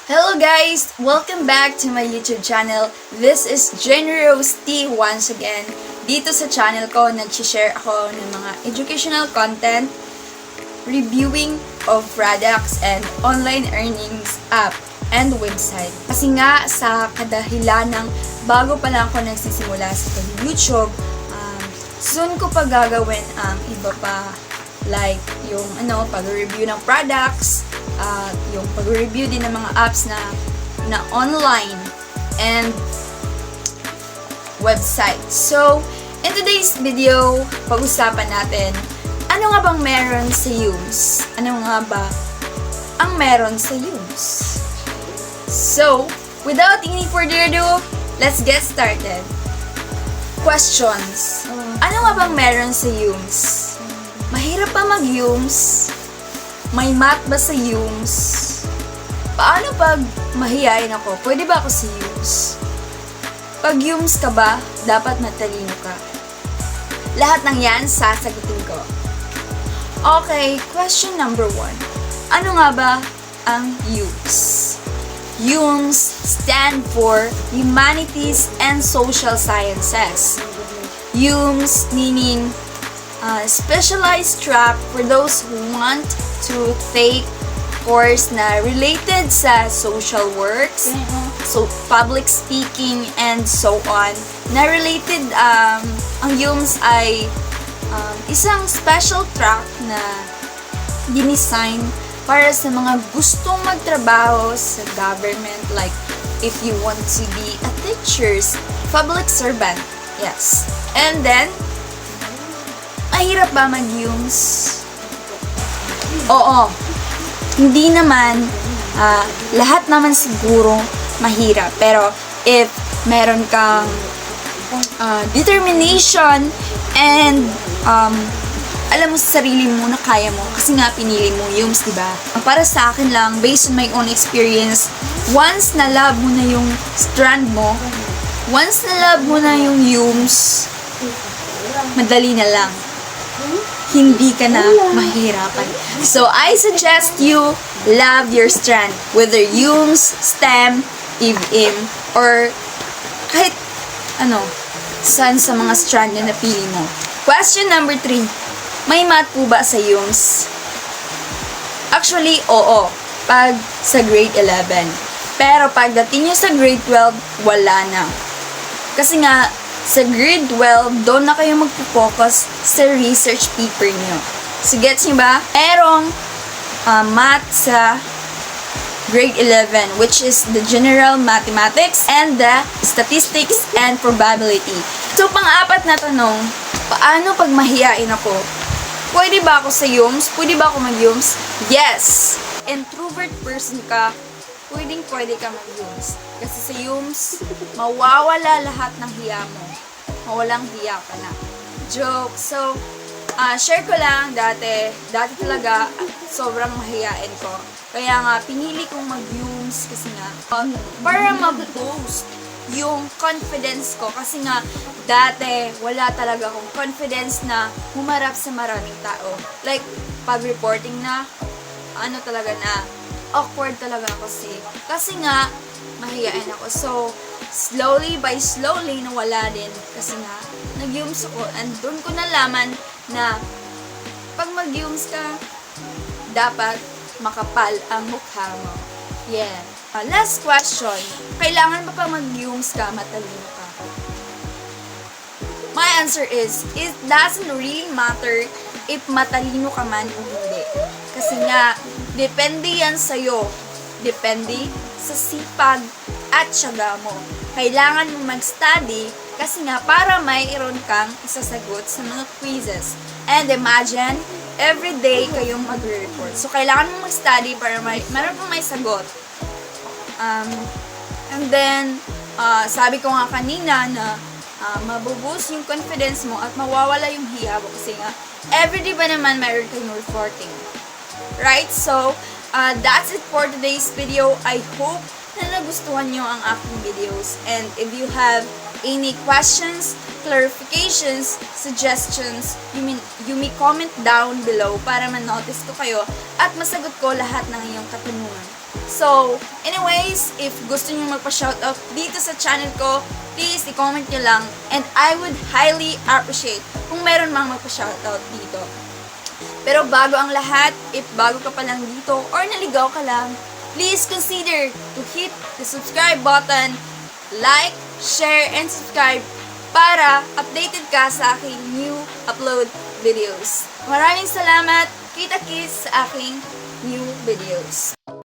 Hello guys! Welcome back to my YouTube channel. This is Jenny Rose T once again. Dito sa channel ko, nag-share ako ng mga educational content, reviewing of products and online earnings app and website. Kasi nga sa kadahilan ng bago pa lang ako nagsisimula sa YouTube, soon ko pa gagawin ang iba pa, like yung pag-review ng products, yung pag-review din ng mga apps na online and website. So, in today's video, pag-usapan natin, ano nga bang meron sa Yumes? Ano nga ba ang meron sa Yumes? So, without any further ado, let's get started. Questions. Ano nga bang meron sa Yumes? Mahirap pa mag-Yumes? May math ba sa Yumes? Paano pag mahihain ako? Pwede ba ako sa Yumes? Pag Yumes ka ba, dapat matalino ka. Lahat ng yan, sasagutin ko. Okay, question number 1. Ano nga ba ang Yumes? Yumes stand for Humanities and Social Sciences. Yumes meaning specialized track for those who want to take course na related sa social works, so public speaking and so on. Na related, ang Yumes ay isang special track na dinisign para sa mga gustong magtrabaho sa government, like if you want to be a teacher's public servant. Yes. And then, mahirap ba mag-Yumes? Oo. Hindi naman, lahat naman siguro mahirap. Pero, if meron kang determination and alam mo sa sarili mo na kaya mo, kasi nga pinili mo Yumes, diba? Para sa akin lang, based on my own experience, once na love mo na yung strand mo, once na love mo na yung Yumes, madali na lang. Hindi ka na mahirapan. So, I suggest you love your strand. Whether Yumes, STEM, EVM, or kahit saan sa mga strand na napili mo. Question number 3. May math po ba sa Yumes? Actually, oo. Pag sa grade 11. Pero pagdating nyo sa grade 12, wala na. Kasi nga, sa grade 12, doon na kayo magpo-focus sa research paper nyo. So, gets nyo ba? Merong math sa grade 11, which is the general mathematics and the statistics and probability. So, pang-apat na tanong, paano pag mahiyain ako? Pwede ba ako sa Yumes? Pwede ba ako mag-Yumes? Yes! Introvert person ka, pwede ka mag-Yumes. Kasi sa Yumes, mawawala lahat ng hiya mo. Mawalang hiya ka na. Joke. So, share ko lang dati talaga, sobrang mahiyain ko. Kaya nga, pinili kong mag-Yumes kasi nga, para mag-boost yung confidence ko. Kasi nga, dati, wala talaga akong confidence na humarap sa maraming tao. Like, pag-reporting na, talaga na, awkward talaga ako kasi nga, mahiyain ako. So, slowly by slowly, nawala din. Kasi nga, nag-Yumes ako. And doon ko nalaman na, pag mag-Yumes ka, dapat makapal ang mukha mo. Yeah. Last question. Kailangan ba pa mag-Yumes ka, matalino ka? My answer is, it doesn't really matter if matalino ka man o hindi. Kasi nga, depende yan sa'yo. Depende sa sipag at syaga mo. Kailangan mo mag-study kasi nga para mayroon kang isasagot sa mga quizzes. And imagine, every day kayong magre-report. So, kailangan mo mag-study para meron pong may sagot. And then, sabi ko nga kanina na mabuboost yung confidence mo at mawawala yung hiya mo kasi nga, everyday ba naman mayroon kayong reporting. Right? So, that's it for today's video. I hope na nagustuhan nyo ang aking videos. And if you have any questions, clarifications, suggestions, you may comment down below para ma-notice ko kayo at masagot ko lahat ng iyong katanungan. So, anyways, if gusto nyo magpa-shoutout dito sa channel ko, please, i-comment nyo lang. And I would highly appreciate kung meron mang magpa-shoutout dito. Pero bago ang lahat, if bago ka pa lang dito or naligaw ka lang, please consider to hit the subscribe button, like, share, and subscribe para updated ka sa aking new upload videos. Maraming salamat! Kita-kits sa aking new videos.